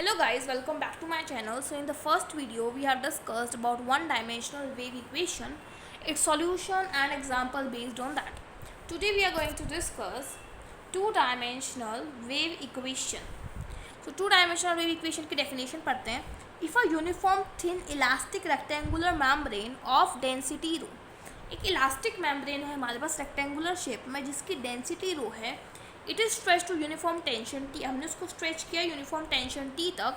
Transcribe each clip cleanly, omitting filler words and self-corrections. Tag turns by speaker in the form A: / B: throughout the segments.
A: Hello guys, welcome back to my channel. So in the first video we have discussed about one dimensional wave equation, its solution and example based on that. Today we are going to discuss two-dimensional wave equation. So two-dimensional wave equation की definition पढ़ते हैं. If a uniform thin elastic rectangular membrane of density rho, एक elastic membrane है हमारे पास rectangular shape में जिसकी density rho है, it is stretch to uniform tension T, हमने उसको स्ट्रेच किया यूनिफॉर्म टेंशन टी तक,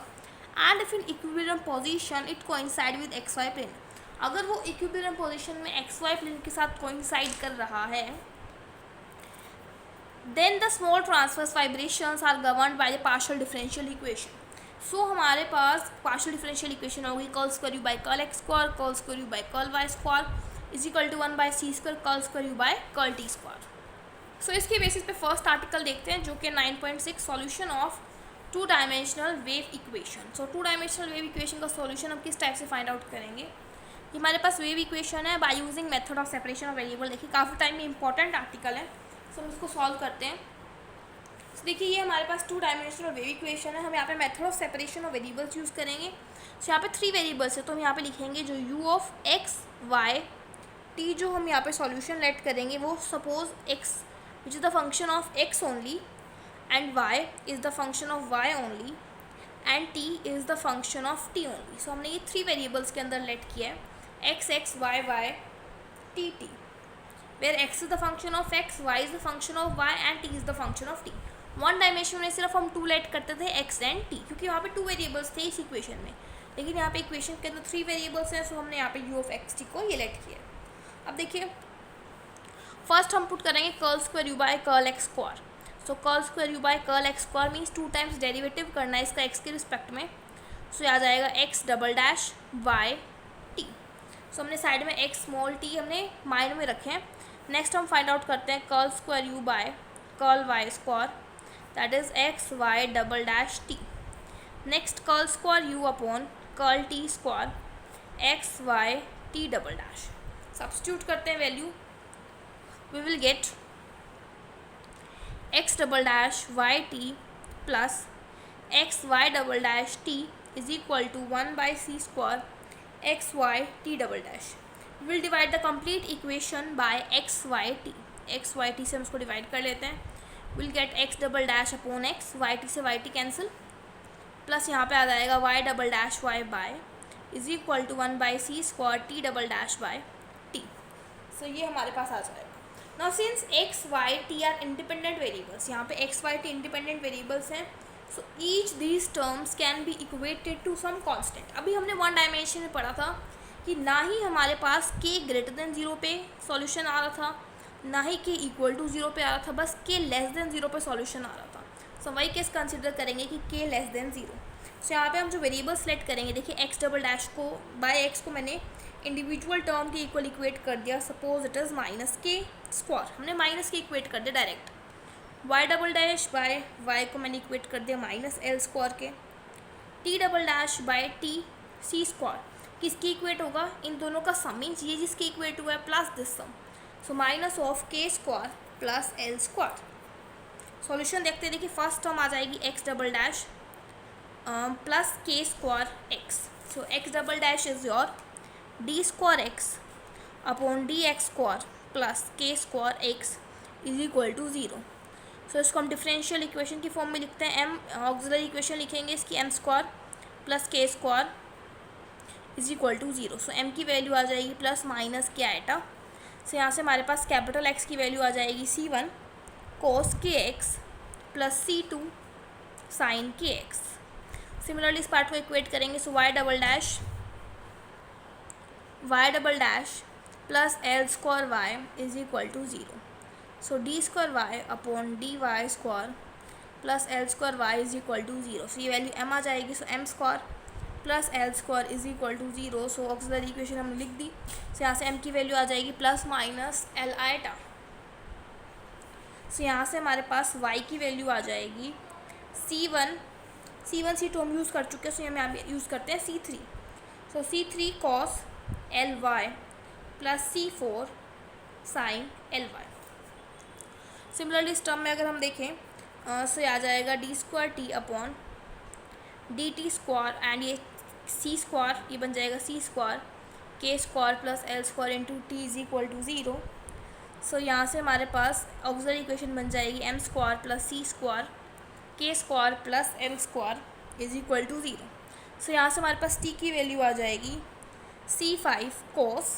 A: and if in equilibrium position it coincide with X Y plane. अगर वो इक्विलिब्रियम पोजीशन में एक्स वाई प्लेन के साथ कोइंसाइड कर रहा है, then the small transverse vibrations are governed by the partial differential equation. So हमारे पास पार्शियल डिफरेंशियल इक्वेशन होगी curl square you by curl x square curl square you by curl Y square is equal to 1 by C square curl square you by curl T square. So इसके basis पे first article देखते हैं जो कि 9.6 solution of two dimensional wave equation. So to dimensional wave equation का solution हम किस type से फाइंड आउट करेंगे. ये हमारे पास वेव इक्वेशन है by using method of separation of variable. देखिए काफ़ी टाइम में इंपॉर्टेंट आर्टिकल है. सो हम इसको सॉल्व करते हैं. सो देखिए ये हमारे पास टू डायमेंशनल वेव इक्वेशन है. हम यहाँ पे method of separation of variables use करेंगे. सो यहाँ पे 3 वेरिएबल्स है तो हम यहाँ पे लिखेंगे जो u of x Y t, जो हम यहाँ पे सॉल्यूशन लेट करेंगे वो suppose x which is the function of x only and y is the function of y only and t is the function of t only. So हमने ये 3 variables के अंदर लेट किया है x x y y t t, where x is the function of x, y is the function of y and t is the function of t. One dimension में सिर्फ हम 2 late करते थे x and t क्योंकि वहाँ पे 2 variables थे इस इक्वेशन में, लेकिन यहाँ पे इक्वेशन के अंदर 3 वेरिएबल्स हैं. सो हमने यहाँ पे u of x t को ये लेट किया. अब देखिए फर्स्ट हम पुट करेंगे curl square you by curl x square. So curl square you by curl x square means 2 times derivative करना है इसका एक्स के रिस्पेक्ट में. सो आ जाएगा X double dash Y T. So हमने साइड में एक्स स्मॉल टी हमने माइंड में रखे हैं. नेक्स्ट हम फाइंड आउट करते हैं curl square you by curl Y square, that is X Y double dash T. Next curl square U upon curl T square X Y T double dash. Substitute करते हैं value, we will get x double dash yt plus x y double dash t is equal to 1 by c square x y t double dash. We will divide the complete equation by x y t. x y t से हम इसको divide कर लेते हैं. We'll get x double dash upon x, y t से y t cancel, plus यहाँ पे आ जाएगा y double dash y by is equal to 1 by c square t double dash by t. So ये हमारे पास आ जाएगा. Now since x, y, t are independent variables, यहाँ पे x, y, t independent variables हैं, so each these terms can be equated to some constant. अभी हमने one dimension में पढ़ा था कि ना ही हमारे पास k ग्रेटर देन 0 पे सॉल्यूशन आ रहा था, ना ही k इक्वल टू 0 पे आ रहा था, बस k लेस देन 0 पे सॉल्यूशन आ रहा था. सो वही केस कंसिडर करेंगे कि k लेस देन 0. सो यहाँ पे हम जो वेरिएबल सेलेक्ट करेंगे, देखिए x डबल डैश को बाय x को मैंने इंडिविजुअल टर्म के इक्वल इक्वेट कर दिया. Suppose it is minus k square, हमने माइनस के इक्वेट कर दिया direct. Y double dash by y को मैंने इक्वेट कर दिया माइनस एल स्क्वायर के. T double dash by t c square किसकी इक्वेट होगा, इन दोनों का सम मीन्स ये जिसके इक्वेट हुआ है plus this sum. So minus of K square plus L square. Solution देखते हैं. देखिए फर्स्ट टर्म आ जाएगी एक्स डबल डैश प्लस के square X. So X double dash is your D square X upon D X square plus के square X is equal to 0. So इसको हम differential equation की फॉर्म में लिखते हैं. एम ऑक्सिलरी इक्वेशन लिखेंगे इसकी एम स्क्वायर प्लस के square is equal to 0. So m की वैल्यू आ जाएगी प्लस माइनस के आएटा. सो यहाँ से हमारे पास कैपिटल एक्स की वैल्यू आ जाएगी c1 cos k x plus c2 sine k x. Similarly इस पार्ट को इक्वेट करेंगे. So y double dash plus L square Y is equal to 0. So d square y upon d y square plus L square Y is equal to 0. So ये value m आ जाएगी. So M square plus L square is equal to 0. So auxiliary equation हमने लिख दी. सो यहाँ से m की value आ जाएगी प्लस माइनस एल आएटा. सो यहाँ से हमारे पास y की वैल्यू आ जाएगी c1 c2 हम यूज़ कर चुके हैं. सो हम यहाँ यूज़ करते हैं c3. So c3 cos L Y plus c4 sine L Y. Similarly इस टर्म में अगर हम देखें सो आ जाएगा D square T upon D T square and ये सी स्क्वायर, ये बन जाएगा C square K square plus L square into T is equal to zero. So यहाँ से हमारे पास ऑक्सिलरी इक्वेशन बन जाएगी M square plus C square K square plus L square is equal to zero. So यहाँ से हमारे पास T की वैल्यू आ जाएगी C5 कोस,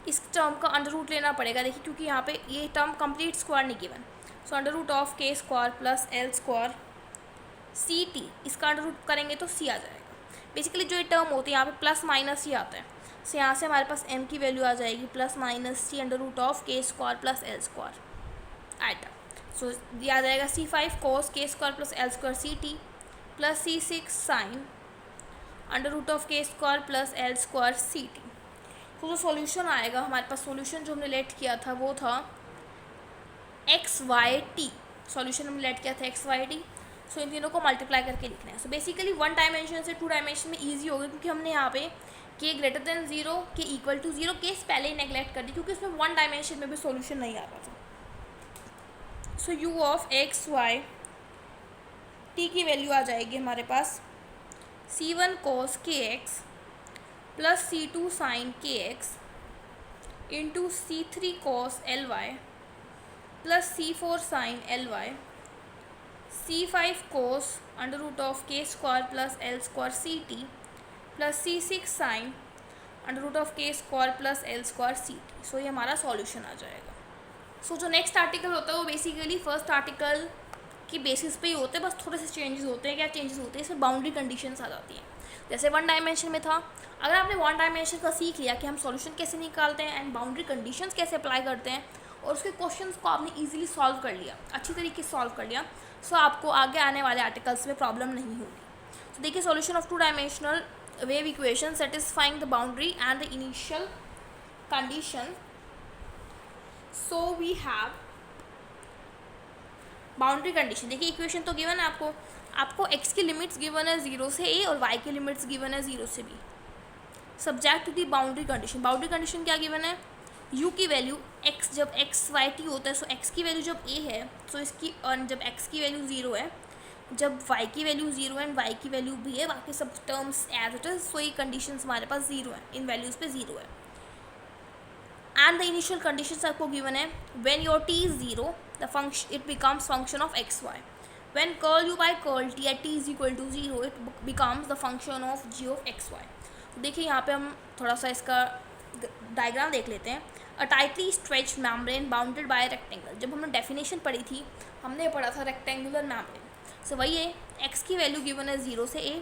A: इस टर्म का अंडर रूट लेना पड़ेगा देखिए, क्योंकि यहाँ पे ये टर्म कंप्लीट स्क्वायर नहीं given. So under root of K square plus L square C T, इसका अंडर रूट करेंगे तो सी आ जाएगा। बेसिकली जो ये टर्म होती है यहाँ पे प्लस माइनस ही आता है। सो यहाँ से हमारे पास m की वैल्यू आ जाएगी plus minus C under root of K square plus L square आइटा। सो ये आ जाएगा C5 cos K square plus L square C T plus C6 sine under root of K square plus L square C T. तो जो solution आएगा हमारे पास, solution जो हमने लेट किया था वो था एक्स वाई टी, सॉल्यूशन हमने लेट किया था एक्स वाई टी। सो इन तीनों को मल्टीप्लाई करके लिखना है। सो बेसिकली वन डायमेंशन से टू डायमेंशन में ईजी होगा, क्योंकि हमने यहाँ पे के ग्रेटर देन ज़ीरो के इक्वल टू ज़ीरो केस पहले ही नेगलेक्ट कर दी, क्योंकि उसमें वन डायमेंशन में भी सॉल्यूशन नहीं आ रहा था। So U of x Y T की वैल्यू आ जाएगी हमारे पास C1 cos kx plus C2 sin kx into C3 cos ly plus C4 sin ly C5 cos under root of K square plus L square C T plus C6 sin under root of K square plus L square C T. So ये हमारा solution आ जाएगा। सो जो next article होता है वो basically first article की basis पे ही होते हैं, बस थोड़े से चेंजेस होते हैं। क्या चेंजेस होते हैं, इसमें बाउंड्री कंडीशंस आ जाती हैं। जैसे वन डायमेंशन में था, अगर आपने वन डायमेंशन का सीख लिया कि हम सॉल्यूशन कैसे निकालते हैं एंड बाउंड्री कंडीशंस कैसे अप्लाई करते हैं, और उसके क्वेश्चंस को आपने इजीली सॉल्व कर लिया, अच्छी तरीके से सॉल्व कर लिया, सो आपको आगे आने वाले आर्टिकल्स में प्रॉब्लम नहीं होगी। तो देखिए, solution of two dimensional wave equation satisfying the boundary and the initial condition. So we have boundary condition. देखिए इक्वेशन तो गिवन है आपको x की लिमिट्स गिवन है 0 से a और y की लिमिट्स गिवन है 0 से b, subject to the boundary condition. Boundary condition क्या गिवन है, u की वैल्यू x जब x y t होता है, सो x की वैल्यू जब a है, सो इसकी जब x की वैल्यू 0 है, जब y की वैल्यू 0 है एंड y की वैल्यू b है, बाकी सब टर्म्स एज इट इज, सो ये कंडीशंस हमारे पास 0 है, इन वैल्यूज़ पे 0 है। एंड द इनिशियल कंडीशंस आपको गिवन है, when your t is 0 the function it becomes function of xy, when curl u by curl t at t is equal to 0 it becomes the function of g of xy। तो देखिए यहाँ पे हम थोड़ा सा इसका diagram देख लेते हैं। A tightly stretched membrane bounded by rectangle. जब हमने डेफिनेशन पढ़ी थी, हमने पढ़ा था रेक्टेंगुलर मेम्ब्रेन। सो वही है, x की वैल्यू गिवन है 0 से a,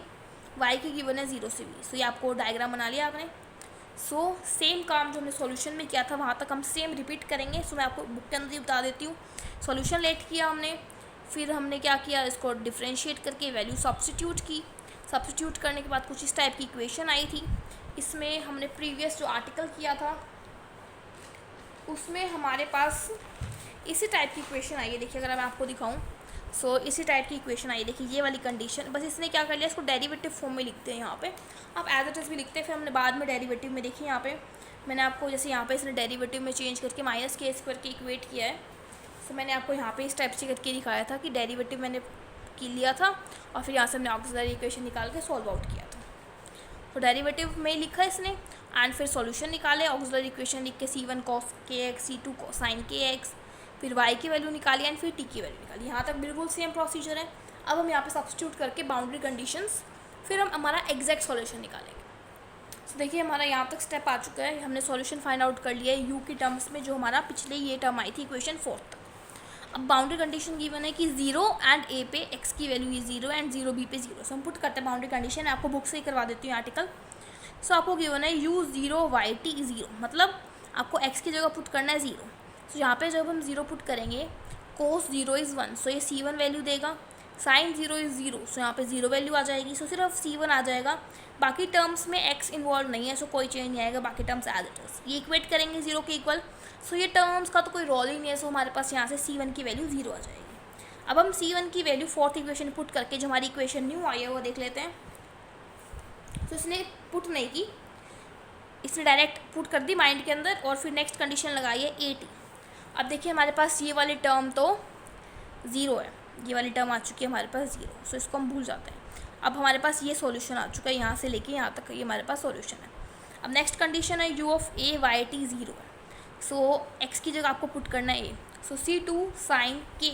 A: y की गिवन है 0 से b। सो ये आपको डायग्राम बना लिया आपने। सो सेम काम जो हमने सॉल्यूशन में किया था वहाँ तक हम सेम रिपीट करेंगे। सो मैं आपको बुक के अंदर ही बता देती हूँ। सॉल्यूशन लेट किया हमने, फिर हमने क्या किया, इसको डिफरेंशिएट करके वैल्यू सब्स्टिट्यूट की। सब्स्टिट्यूट करने के बाद कुछ इस टाइप की इक्वेशन आई थी। इसमें हमने प्रीवियस जो आर्टिकल किया था उसमें हमारे पास इसी टाइप की इक्वेशन आई है। देखिए अगर मैं आपको दिखाऊँ, सो इसी टाइप की इक्वेशन आई। देखिए ये वाली कंडीशन, बस इसने क्या कर लिया, इसको डेरिवेटिव फॉर्म में लिखते हैं। यहाँ पे आप एज इट इज़ भी लिखते हैं, फिर हमने बाद में डेरिवेटिव में देखिए यहाँ पे मैंने आपको, जैसे यहाँ पे इसने डेरिवेटिव में चेंज करके माइनस के स्क्वायर के इक्वेट किया है। सो मैंने आपको यहाँ पे इस टाइप से करके दिखाया था कि डेरिवेटिव मैंने की लिया था और फिर यहाँ से हमने ऑक्सिलरी इक्वेशन निकाल के सॉल्व आउट किया था। तो डेरिवेटिव में लिखा इसने एंड फिर सॉल्यूशन निकाले, ऑक्सिलरी इक्वेशन लिख के C1 cos kx, C2 sin kx, फिर y की वैल्यू निकाली एंड फिर t की वैल्यू निकाली। यहाँ तक बिल्कुल सेम प्रोसीजर है। अब हम यहाँ पे सब्स्टिट्यूट करके बाउंड्री कंडीशंस, फिर हम हमारा एग्जैक्ट सॉल्यूशन निकालेंगे। तो देखिए हमारा यहाँ तक स्टेप आ चुका है, हमने सॉल्यूशन फाइंड आउट कर लिया है u की टर्म्स में, जो हमारा पिछले ये टर्म आई थी इक्वेशन 4 तक। अब बाउंड्री कंडीशन गिवन है कि 0 एंड a पे x की वैल्यू है 0 एंड 0 b पे 0। सो हम पुट करते हैं बाउंड्री कंडीशन, आपको बुक से ही करवा देती हूँ आर्टिकल। सो आपको गिवन है u 0 y t 0, मतलब आपको x की जगह पुट करना है 0। सो यहाँ पे जब हम 0 पुट करेंगे, cos 0 इज़ 1, सो ये C1 वैल्यू देगा, sin 0 इज़ 0, सो यहाँ पे 0 वैल्यू आ जाएगी। सो सिर्फ C1 आ जाएगा, बाकी टर्म्स में x इन्वॉल्व नहीं है, सो कोई चेंज नहीं आएगा, बाकी टर्म्स एज इट इज़। ये इक्वेट करेंगे 0 के इक्वल, सो ये टर्म्स का तो कोई रोल ही नहीं है। सो हमारे पास यहाँ से C1 की वैल्यू 0 आ जाएगी। अब हम C1 की वैल्यू फोर्थ इक्वेशन पुट करके जो हमारी इक्वेशन न्यू आई है वो देख लेते हैं। तो इसने पुट नहीं की, इसने डायरेक्ट पुट कर दी माइंड के अंदर और फिर नेक्स्ट कंडीशन लगाई है 80। अब देखिए हमारे पास ये वाली टर्म तो 0 है, ये वाली टर्म आ चुकी है हमारे पास 0, सो इसको हम भूल जाते हैं। अब हमारे पास ये सॉल्यूशन आ चुका है, यहाँ से लेके यहाँ तक ये हमारे पास सॉल्यूशन है। अब नेक्स्ट कंडीशन है u of a y t 0 है, सो x की जगह आपको पुट करना है a, so c2 sin k।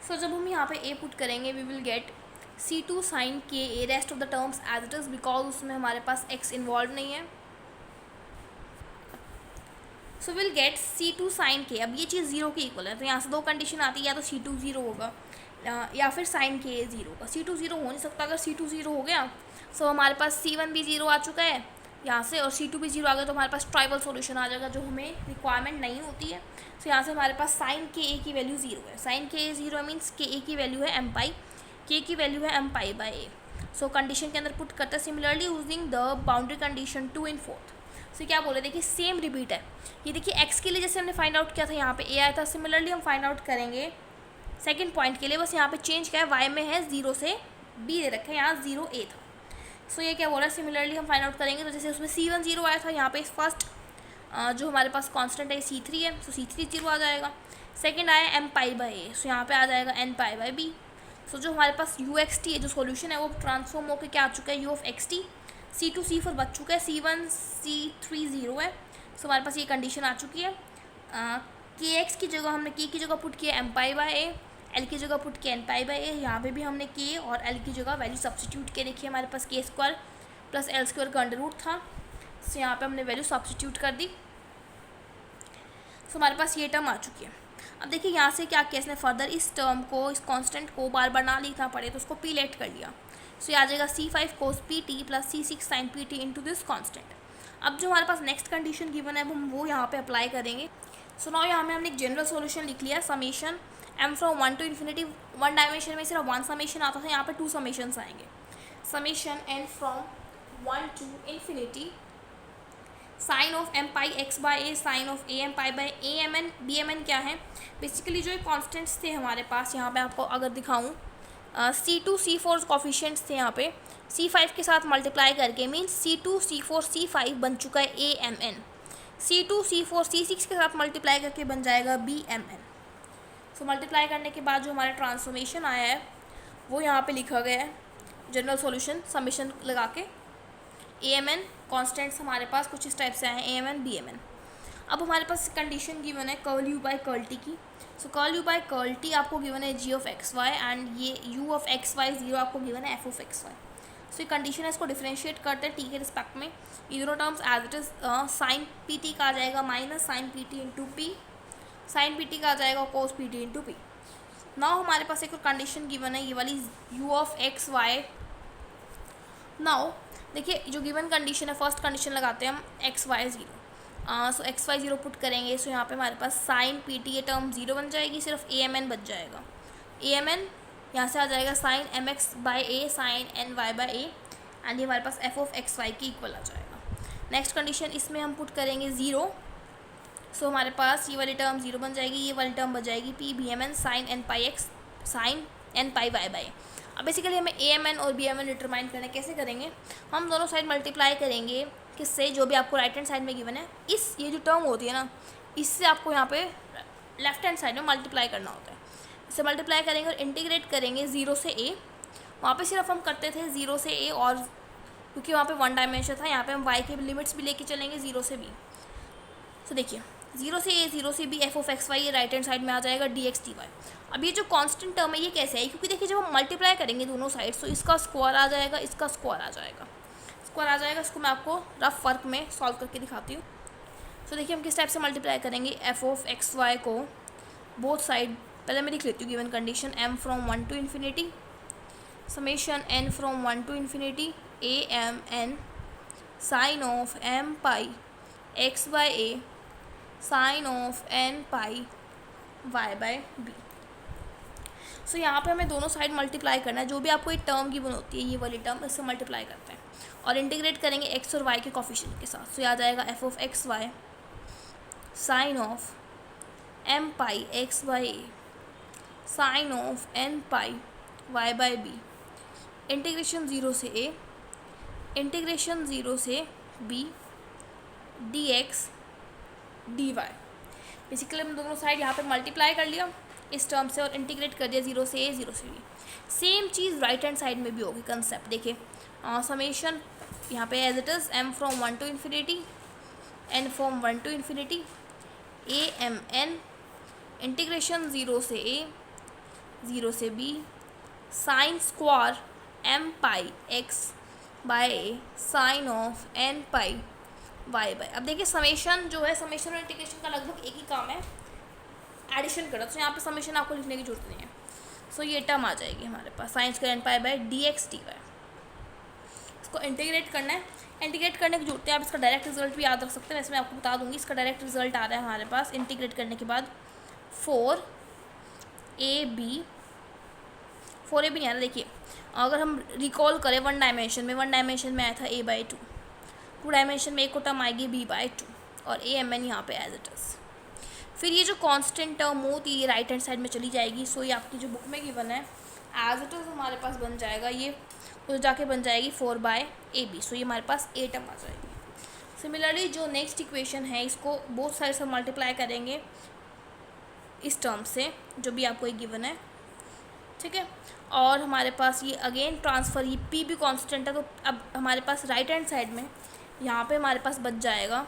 A: सो जब हम यहाँ पे a पुट करेंगे we will get c2 sin k a, rest of the terms as it is because उसमें हमारे पास x इन्वॉल्व नहीं है। So will get c2 sin k। अब ये चीज़ जीरो की इक्वल है, तो यहाँ से दो कंडीशन आती है, या तो c2 जीरो होगा या फिर sin k जीरो होगा। c2 जीरो हो नहीं सकता, अगर c2 जीरो हो गया सो हमारे पास c1 भी जीरो आ चुका है यहाँ से, और c2 भी जीरो आ गया, तो हमारे पास ट्राइबल सॉल्यूशन आ जाएगा जो हमें रिक्वायरमेंट नहीं होती है। सो यहाँ से हमारे पास sin k a की वैल्यू जीरो है, sin k a zero means k a की वैल्यू है m पाई, k की वैल्यू है m pi by a। So condition के अंदर पुट करते हैं similarly using the boundary condition 2 in 4th। सो क्या बोले, देखिए सेम रिपीट है, ये देखिए x के लिए जैसे हमने फाइंड आउट किया था यहाँ पे a आया था, सिमिलरली हम फाइंड आउट करेंगे सेकंड पॉइंट के लिए, बस यहाँ पे चेंज क्या है, y में है 0 से b दे रखा है, यहाँ 0 a था। सो ये क्या बोल रहा है, सिमिलरली हम फाइंड आउट करेंगे, तो जैसे उसमें c1 0 आया था, यहाँ पे फर्स्ट जो हमारे पास कांस्टेंट है c3 है, सो c3 0 आ जाएगा। सेकंड आया m पाई बाई a, सो यहाँ पे आ जाएगा n पाई बाई b। सो जो हमारे पास u x t है, जो सॉल्यूशन है वो ट्रांसफॉर्म होकर क्या आ चुका है, u of x t, c2 c4 बच चुका है, c1 c3 0 है। सो हमारे पास ये कंडीशन आ चुकी है। के एक्स की जगह हमने k की जगह पुट किया m pi by a, L की जगह पुट किया n पाई बाई a, यहाँ पे भी हमने k और l की जगह वैल्यू सब्सटीट्यूट किया। देखिए हमारे पास k square plus L square का अंडर रूट था, सो यहाँ पे हमने वैल्यू सब्सटीट्यूट कर दी। सो हमारे पास ये टर्म आ चुकी है। अब देखिए यहाँ से क्या किया इसने, फर्दर इस टर्म को, इस कांस्टेंट को बार बार ना लिखना पड़े तो उसको पी लेट कर लिया। सो ये आ जाएगा c5 cos pt plus c6 sin pt into this constant. अब जो हमारे पास नेक्स्ट कंडीशन गिवन है हम वो यहाँ पे अप्लाई करेंगे। सो नाउ यहाँ में हमने एक जनरल सॉल्यूशन लिख लिया, summation m from 1 to infinity। One dimension में सिर्फ वन समेशन आता था, यहाँ पे टू समेशंस आएंगे। Summation n from 1 to infinity sine of m pi x by a sine of a m pi by a m n b m n क्या है, basically जो कॉन्स्टेंट्स थे हमारे पास, यहाँ पे आपको अगर दिखाऊँ c2 c4 कॉफिशिएंट्स थे, यहाँ पे c5 के साथ मल्टीप्लाई करके मीन्स c2 c4 c5 बन चुका है a m n, c2 c4 c6 के साथ मल्टीप्लाई करके बन जाएगा b m n। So multiply करने के बाद जो हमारा ट्रांसफॉर्मेशन आया है वो यहाँ पे लिखा गया है, जनरल सॉल्यूशन समेशन लगा के ए एम एन कॉन्स्टेंट्स हमारे पास कुछ इस टाइप से आए हैं, A M N B M N. अब हमारे पास कंडीशन गिवन है curl U by curl T की। So curl U by curl T आपको गिवन है G of x Y, and ये U of x Y zero आपको गिवन है F of x Y. So ये कंडीशन है, इसको डिफ्रेंशिएट करते हैं टी के रिस्पेक्ट में, ये दोनों terms as it is sine P T का आ जाएगा minus sine P T into P, sine P T का आ जाएगा cos P T into P. Now हमारे पास एक कंडीशन गिवन है ये वाली u of x Y. Now देखिए जो गिवन कंडीशन है, फर्स्ट कंडीशन लगाते हैं हम X Y zero. So X Y zero put करेंगे, सो यहाँ पे हमारे पास साइन पी टी ये टर्म जीरो बन जाएगी, सिर्फ ए एम एन बच जाएगा। ए एम एन यहाँ से आ जाएगा sine M x by a sine N y by a, and ये हमारे पास एफ ऑफ एक्स वाई की इक्वल आ जाएगा। नेक्स्ट कंडीशन इसमें हम पुट करेंगे ज़ीरो, सो हमारे पास ये वाली टर्म जीरो बन जाएगी, ये वाली टर्म बन जाएगी p b M N sine n pi x sine n pi y by. अब बेसिकली हमें ए एम एन और बी एम एन डिटरमाइन करना है, कैसे करेंगे, हम दोनों साइड मल्टीप्लाई करेंगे किससे, जो भी आपको राइट हैंड साइड में गिवन है, इस ये जो टर्म होती है ना इससे आपको यहाँ पे लेफ्ट हैंड साइड में मल्टीप्लाई करना होता है। इससे मल्टीप्लाई करेंगे और इंटीग्रेट करेंगे ज़ीरो से ए, वहाँ पे सिर्फ हम करते थे ज़ीरो से ए, और क्योंकि वहाँ पे वन डायमेंशन था, यहाँ पे हम वाई के लिमिट्स भी लेके चलेंगे ज़ीरो से बी। तो देखिए ज़ीरो से ए ज़ीरो से b f of x y, ये राइट हैंड साइड में आ जाएगा डी एक्स डी वाई। अब ये जो कांस्टेंट टर्म है ये कैसे है, क्योंकि देखिए जब हम मल्टीप्लाई करेंगे दोनों साइड तो इसका स्क्वायर आ जाएगा, इसका स्क्वायर आ जाएगा, स्क्वायर आ जाएगा। इसको मैं आपको रफ वर्क में सॉल्व करके दिखाती हूँ। तो देखिए हम किस टाइप से मल्टीप्लाई करेंगे एफ ऑफ एक्स वाई को बोथ साइड, पहले मैं लिख लेती हूँ given condition m from 1 to infinity summation n from 1 to infinity a m n sine of m pi x by a sine of n pi y by b। So यहाँ पे हमें दोनों side multiply करना है, जो भी आपको एक टर्म गिवन होती है ये वाली टर्म, इससे मल्टीप्लाई करते हैं और इंटीग्रेट करेंगे x और y के कोफिशिएंट के साथ। सो याद आएगा f of x y sine of m pi x by a sine of n pi y by b, integration zero से a इंटीग्रेशन ज़ीरो से b d x d y. Basically हम दोनों side यहाँ पे मल्टीप्लाई कर लिया इस term से और इंटीग्रेट कर दिया 0 से a 0 से b। सेम चीज़ राइट हैंड साइड में भी होगी कंसेप्ट। देखिए समेशन यहाँ पे as it is m from 1 to infinity n from 1 to infinity a m n integration 0 से a 0 से b sine square m pi x by sine of n pi y by. अब देखिए summation जो है, summation और integration का लगभग एक ही काम है, एडिशन करो तो यहाँ पे समेशन आपको लिखने की जरूरत नहीं है। सो ये टर्म आ जाएगी हमारे पास sine square n pi by dx dy। इसको इंटीग्रेट करना है, इंटीग्रेट करने की जरूरत है, आप इसका डायरेक्ट रिजल्ट भी याद रख सकते हैं। वैसे मैं आपको बता दूंगी, इसका डायरेक्ट रिजल्ट आ रहा है हमारे पास इंटीग्रेट करने के बाद 4ab नहीं आ रहा। देखिए अगर हम रिकॉल करें वन डायमेंशन में आया था a/2, 2 डायमेंशन में एक को टर्म आएगी b/2 और a m n यहाँ पे एज इट इज़। फिर ये जो कांस्टेंट टर्म होती है राइट हैंड साइड में चली जाएगी। सो ये आपकी जो बुक में गिवन है एज इट इज़ हमारे पास बन जाएगा, ये तो जाके बन जाएगी 4/ab। सो ये हमारे पास a टर्म आ जाएगी। सिमिलरली जो नेक्स्ट इक्वेशन है, इसको बोथ साइड से मल्टीप्लाई करेंगे इस टर्म से जो भी आपको एक गिवन है, ठीक है। और हमारे पास ये अगेन ट्रांसफ़र, ये p भी कांस्टेंट है, तो अब हमारे पास राइट हैंड साइड में यहाँ पे हमारे पास बच जाएगा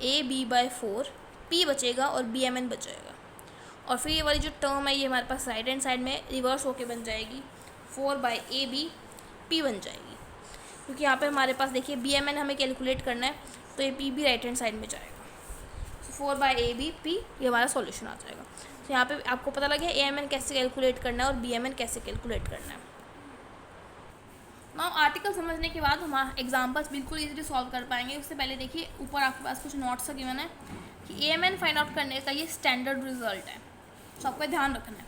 A: ab/4, p बचेगा और bmn बचेगा। और फिर ये वाली जो टर्म है ये हमारे पास राइट हैंड साइड में रिवर्स होके बन जाएगी 4/ab, p बन जाएगी। क्योंकि यहाँ पे हमारे पास देखिए bmn हमें कैलकुलेट करना है, तो ये p भी राइट हैंड साइड में जाएगा। 4/ab p ये हमारा सॉल्यूशन आ जाएगा। तो यहाँ पे आपको पता लगे amn कैसे कैलकुलेट करना है और bmn कैसे कैलकुलेट करना है। नाउ आर्टिकल समझने के बाद हम एग्जाम्पल्स बिल्कुल इजीली सॉल्व कर पाएंगे। उससे पहले देखिए ऊपर आपके पास कुछ नोट्स का गिवन है कि amn फाइंड आउट करने का ये स्टैंडर्ड रिजल्ट है, तो आपको ध्यान रखना है।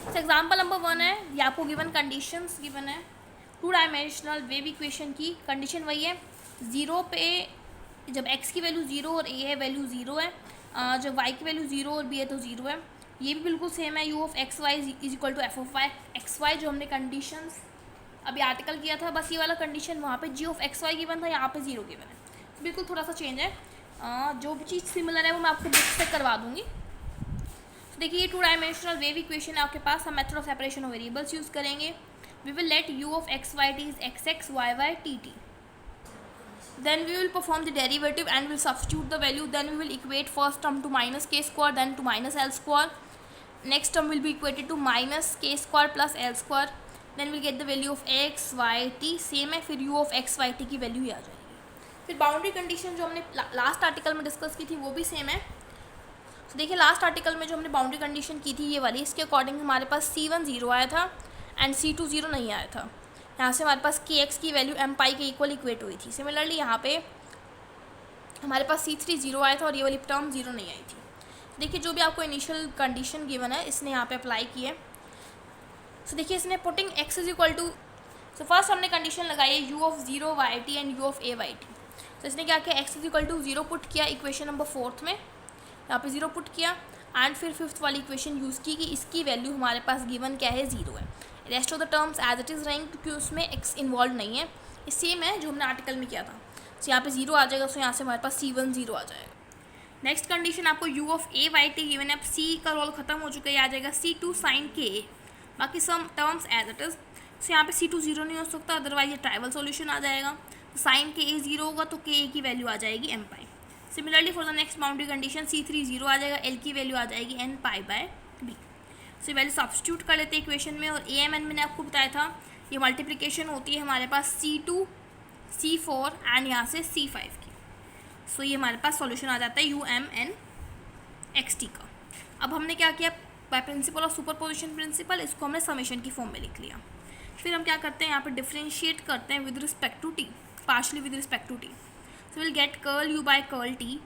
A: तो एग्जाम्पल नंबर 1 है, ये आपको गिवन कंडीशंस गिवन है 2 डायमेंशनल वेव इक्वेशन की। कंडीशन वही है 0 पे जब x की वैल्यू 0 और a है वैल्यू 0 है, जब y की वैल्यू 0 और b है तो 0 है। ये भी बिल्कुल सेम है, u of x y is equal to f of y x y, जो हमने कंडीशंस अभी आर्टिकल किया था, बस ये वाला कंडीशन वहाँ पे g of x y given था, यहाँ पे 0 गिवन है। तो बिल्कुल थोड़ा सा चेंज है, जो भी चीज़ सिमिलर है वो मैं आपको बुक से करवा दूँगी। तो देखिए ये 2 डायमेंशनल वेव इक्वेशन है आपके पास, हम method of separation of variables use करेंगे। We will let u of x Y T is X X Y Y T T. Then we will perform the derivative and will substitute the value. Then we will equate first term to minus k square, then to minus l square. Next term will be equated to minus k square plus l square. Then we'll get the value of x y t, same है। फिर u of x y t की value ही आ जाएगी। फिर boundary condition जो हमने last article में discuss की थी वो भी सेम है। तो देखिए लास्ट आर्टिकल में जो हमने बाउंड्री कंडीशन की थी ये वाली, इसके अकॉर्डिंग हमारे पास c1 0 आया था एंड c2 0 नहीं आया था। यहाँ से हमारे पास kx की वैल्यू m पाई के इक्वल इक्वेट हुई थी। सिमिलरली यहाँ पे हमारे पास c3 0 आया था और ये वाली टर्म 0 नहीं आई थी। देखिए जो भी आपको इनिशियल कंडीशन गिवन है इसने यहाँ पे अप्लाई की है। सो देखिए इसने putting x is equal to, so first हमने कंडीशन लगाई है u of 0 Y T and u of a y t. तो इसने क्या किया, x is equal to 0 put किया इक्वेशन नंबर 4 में, यहाँ पे 0 पुट किया एंड फिर 5th वाली इक्वेशन यूज़ की कि इसकी वैल्यू हमारे पास गिवन क्या है 0 है। Rest of the terms as it is रहेंगे क्योंकि उसमें x इन्वॉल्व नहीं है, ये सेम है जो हमने आर्टिकल में किया था। तो यहाँ पे 0 आ जाएगा, सो यहाँ से हमारे पास c1 0 आ जाएगा। नेक्स्ट कंडीशन आपको u of a y t given है, अब c का रोल खत्म हो चुका है, आ जाएगा c2 साइन k, बाकी some terms as it is. So यहाँ पे c2 0 नहीं हो सकता, अदरवाइज ये ट्राइवल सॉल्यूशन आ जाएगा। तो साइन k 0 होगा तो k की वैल्यू आ जाएगी m pi. Similarly for the next boundary condition c3 0 आ जाएगा, l की वैल्यू आ जाएगी n pi bye b। So value substitute कर लेते हैं इक्वेशन में, और a m n मैंने आपको बताया था ये मल्टीप्लिकेशन होती है हमारे पास c2 c4 एंड यहाँ से c5 की। सो ये हमारे पास सॉल्यूशन आ जाता है u m n x t का। अब हमने क्या किया, by principle of superposition principle इसको हमने समेशन की फॉर्म में लिख लिया। फिर हम क्या करते हैं यहाँ पे डिफ्रेंशिएट करते हैं with respect to t, partially with respect to t। So will get curl u by curl t।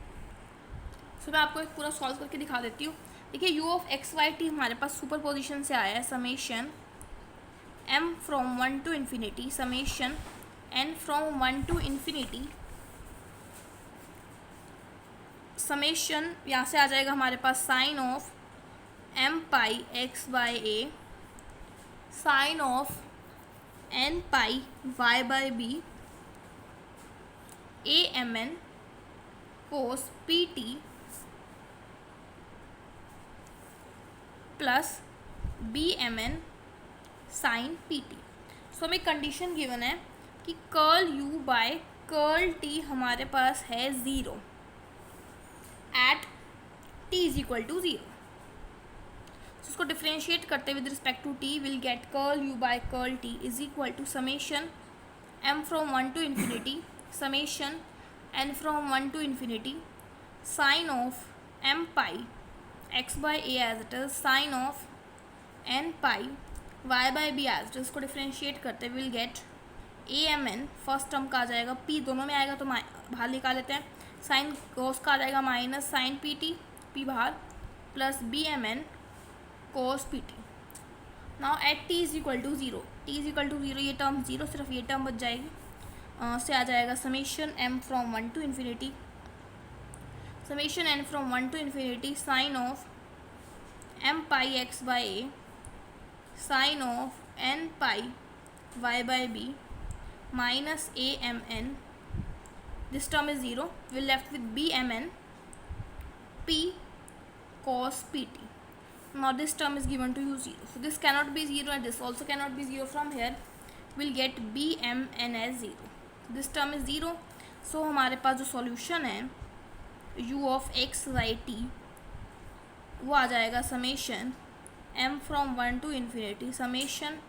A: So मैं आपको एक पूरा सॉल्व करके दिखा देती हूँ। देखिए u ऑफ एक्स वाई टी हमारे पास सुपर पोजिशन से आया है, summation m from 1 to infinity summation n from 1 to infinity summation, यहाँ से आ जाएगा हमारे पास sine of m pi x by a sine of n pi y by b a m n cos p t plus B M N sine P T. So हमें condition given है कि curl you by curl t हमारे पास है 0 at t is equal to 0। उसको differentiate करते with respect to t will get curl you by curl t is equal to summation m from 1 to infinity summation n from 1 to infinity sine of m pi x by a as it is sine of n pi y by b as it is। इसको differentiate करते will get A M n first term का आ जाएगा, p दोनों में आएगा तो बाहर निकाल लेते हैं, साइन कोस का आ जाएगा minus sine P t, p बाहर, plus B M n cos P t. Now at t is equal to 0, t is equal to 0, ये टर्म 0, सिर्फ ये टर्म बच जाएगी, से आ जाएगा summation m from 1 to infinity summation n from 1 to infinity sine of m pi x by a sine of n pi y by b minus a m n, this term is 0, will left with b m n p cos p t। Now this term is given to you 0, so this cannot be 0 and this also cannot be 0. From here we'll get b m n as 0, this term is 0, so हमारे पास जो solution है u of x y t वो आ जाएगा summation m from 1 to infinity summation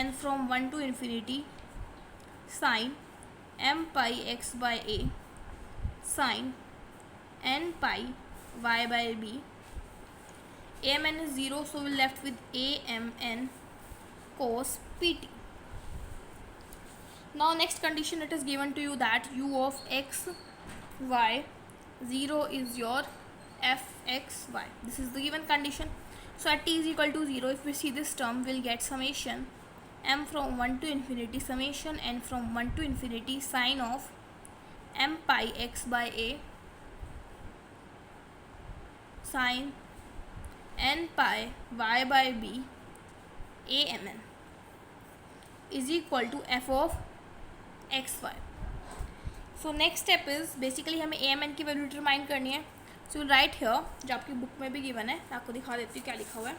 A: n from 1 to infinity sin m pi x by a sin n pi y by b, amn is 0, so we're left with amn cos pt। Now next condition it is given to you that u of x y 0 is your fxy, this is the given condition। So at t is equal to 0, if we see this term we'll get summation m from 1 to infinity summation n from 1 to infinity sin of m pi x by a sin n pi y by b a m n is equal to f of x y। So next step is basically हमें a M n की value determine करनी है। So will write here, जो आपकी book में भी given है, मैं आपको दिखा देती हूँ क्या लिखा हुआ है।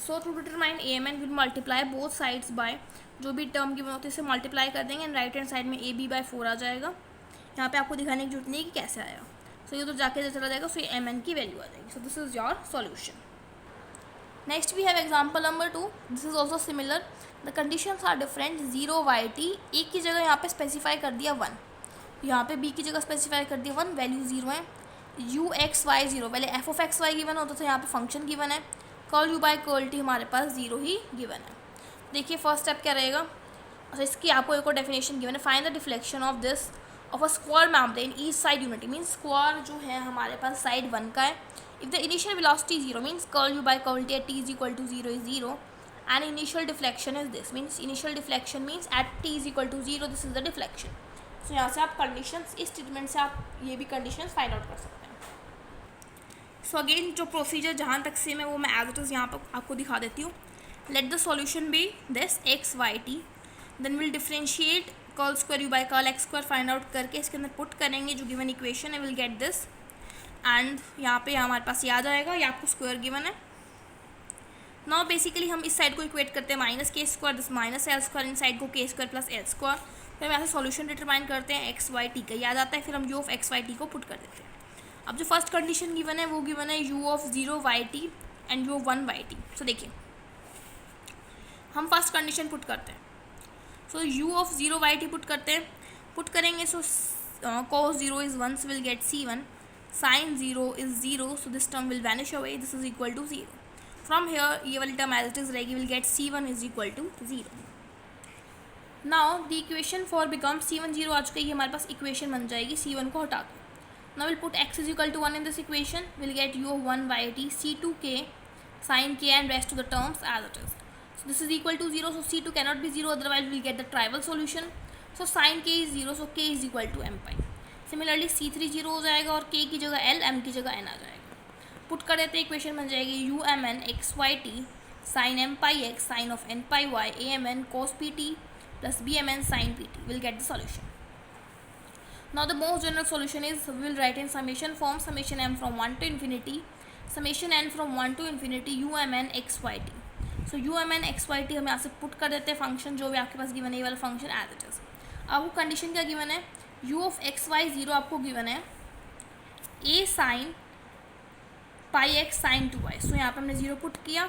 A: So to determine A M N will multiply both sides by, जो भी टर्म गिवन होती है इसे मल्टीप्लाई कर देंगे एंड राइट हैंड साइड में ए बी बाय 4 आ जाएगा। यहाँ पे आपको दिखाने की जरूरत नहीं है कि कैसे आएगा, सो ये तो जाके चला जाएगा, सो ये एम एन की वैल्यू आ जाएगी। So this is your solution. Next we have example number 2, this is also similar, the conditions are different. 0 Y t, एक की जगह यहाँ पे स्पेसिफाई कर दिया 1, यहाँ पे बी की जगह स्पेसिफाई कर दिया 1, वैल्यू 0 है। यू एक्स वाई 0, पहले f of x y given होता था, यहाँ पे फंक्शन गिवन है। Curl you by curl t हमारे पास 0 ही गिवन है। देखिए फर्स्ट स्टेप क्या रहेगा, अच्छा इसकी आपको एक और डेफिनेशन गिवन है, find the deflection of this of a square membrane each side unity, means square जो है हमारे पास साइड 1 का है। If the initial velocity 0 means curl you by curl t at t is equal to 0 is 0 and initial deflection is this, means initial deflection means at t is equal to 0, this is the deflection। so यहाँ से आप conditions, इस statement से आप ये भी conditions find out कर सकते हैं। so again जो procedure जहाँ तक सेम है वो मैं as it is यहाँ पर आपको दिखा देती हूँ। let the solution be this x y t, then we'll differentiate curl square you by curl x square find out करके इसके अंदर पुट करेंगे जो गिवन इक्वेशन है, विल गेट दिस, एंड यहाँ पे हमारे पास ये आ जाएगा, ये आपको स्क्वायर गिवन है। नाउ बेसिकली हम इस साइड को इक्वेट करते हैं minus k square, this minus l square, इन साइड को k square plus L square, फिर हम यहाँ से सॉल्यूशन डिटरमाइन करते हैं एक्स वाई टी का, याद आता है, फिर हम u of x Y t को पुट कर देते हैं। अब जो फर्स्ट कंडीशन गिवन है वो गिवन है U of 0 Y T and U of 1 Y T. So देखिए हम फर्स्ट कंडीशन पुट करते हैं, so U of 0 Y T put करते हैं, पुट करेंगे सो cos 0 is 1, so we'll get c1, sin 0 is 0, so this term will vanish away, this is equal to 0। From here ये वाली term as it is रहेगी, will get c1 is equal to 0। Now the equation for become c1 0 आ चुका है, ये हमारे पास equation बन जाएगी c1 को हटा के। Now will put x is equal to 1 in this equation, will get u of 1 by t c2 k sin k and rest of the terms as it is. So this is equal to 0, so c2 cannot be 0, otherwise will get the trivial solution. So sin k is 0, so k is equal to m pi. Similarly c3 0 हो जाएगा और k की जगह l, m की जगह n आ जाएगा। Put कर देते हैं, इक्वेशन बन जाएगी u m n x Y t sine m pi x sine of n pi y a M n cos P t plus B M N sine P t, will get the solution. Now the most general solution is will write in summation form, summation m from 1 to infinity summation n from 1 to infinity u m n x Y T. So u m n x Y T हम यहाँ से put कर देते हैं function जो भी आपके पास given है, ये वाला फंक्शन एज इट इज. अब वो कंडीशन क्या गिवन है, U of x Y zero आपको गिवन है A sine pi x sine 2y. So यहाँ पे हमने जीरो पुट किया,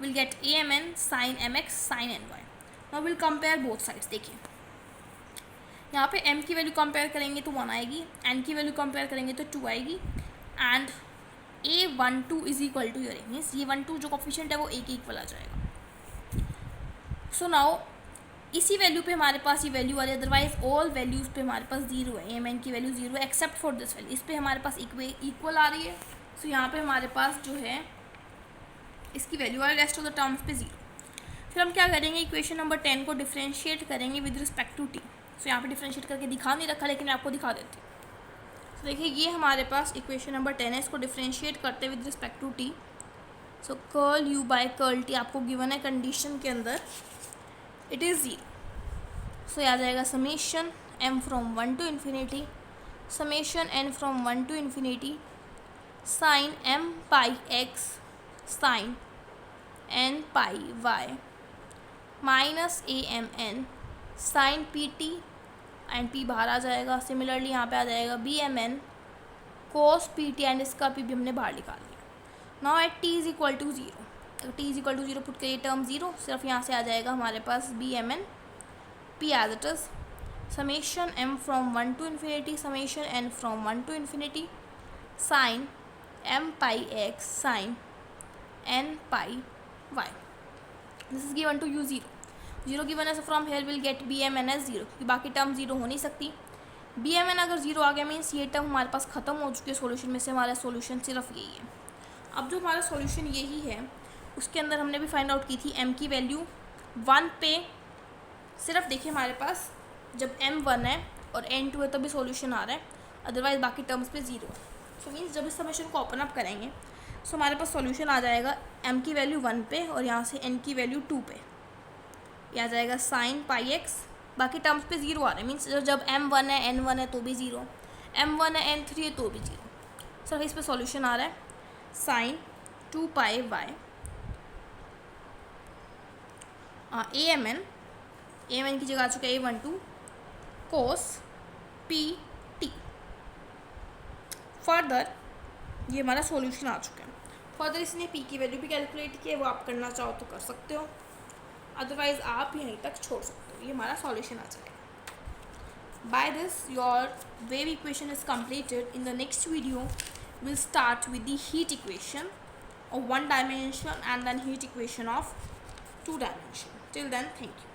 A: will get A M N sine M X sine N Y. Now will compare both sides. देखिए यहाँ पे m की वैल्यू कंपेयर करेंगे तो 1 आएगी, n की वैल्यू कंपेयर करेंगे तो 2 आएगी, and a12 is equal to your means ये 1 2 जो कॉफिशिएंट है वो एक इक्वल आ जाएगा. सो नाउ इसी वैल्यू पे हमारे पास ये वैल्यू आ रही है, अदरवाइज ऑल वैल्यूज़ पे हमारे पास जीरो है, एम एन की वैल्यू जीरो है एक्सेप्ट फॉर दिस वैल्यू. इस पे हमारे पास इक्वल आ रही है. सो यहाँ पे हमारे पास जो है इसकी वैल्यू आ रही है, रेस्ट ऑफ द टर्म्स पे जीरो. फिर हम क्या करेंगे, इक्वेशन नंबर 10 को डिफ्रेंशिएट करेंगे विद रिस्पेक्ट टू टी. सो यहाँ पे डिफ्रेंशिएट करके दिखा नहीं रखा, लेकिन मैं आपको दिखा देती हूँ. तो देखिए ये हमारे पास इक्वेशन नंबर 10 है, इसको डिफ्रेंशिएट करते with respect to t. So curl you by curl T आपको गिवन है कंडीशन के अंदर, इट इज़ जीरो. सो आ जाएगा summation m from 1 to infinity summation n from 1 to infinity sine m pi x sine n pi y minus a M N sine P t and p बाहर आ जाएगा. Similarly यहाँ पे आ जाएगा b M n cos P t and इसका p भी हमने बाहर निकाल लिया. Now at t is equal to zero, अगर t is equal to zero put करिए टर्म जीरो, सिर्फ यहाँ से आ जाएगा हमारे पास B M N p as it is summation m from 1 to infinity summation n from 1 to infinity sine m pi x sine n pi y. This is given to you zero. Zero given है, from here will get b M n as zero, क्योंकि बाकी term zero हो नहीं सकती. B M n अगर zero आ गया means ये टर्म हमारे पास खत्म हो चुकी है सॉल्यूशन में से, हमारा सॉल्यूशन सिर्फ यही है. अब जो हमारा सॉल्यूशन यही है उसके अंदर हमने भी फाइंड आउट की थी m की वैल्यू 1 पे. सिर्फ देखिए हमारे पास जब m 1 है और n 2 है तभी सॉल्यूशन आ रहा है, अदरवाइज बाकी टर्म्स पे जीरो है. सो मीन्स जब इस समेशन को ओपन अप करेंगे सो हमारे पास सॉल्यूशन आ जाएगा m की वैल्यू 1 पे और यहाँ से n की वैल्यू 2 पे. यह आ जाएगा साइन पाई एक्स, बाकी टर्म्स पे जीरो आ रहे हैं मीन्स जब m1 है n1 है तो भी जीरो, m1 है n3 है तो भी जीरो. सर इस पे सॉल्यूशन आ रहा है sine 2 pi y a M n की जगह आ चुका है a12 कोस पी टी. फर्दर ये हमारा सॉल्यूशन आ चुका है. फर्दर इसने p की वैल्यू भी कैलकुलेट की है, वो आप करना चाहो तो कर सकते हो, अदरवाइज आप यहीं तक छोड़ सकते हो. ये हमारा सॉल्यूशन आ जाएगा. By this your wave equation is completed. In the next video we'll start with the heat equation of 1 dimension and then heat equation of 2 dimension. Till then, thank you.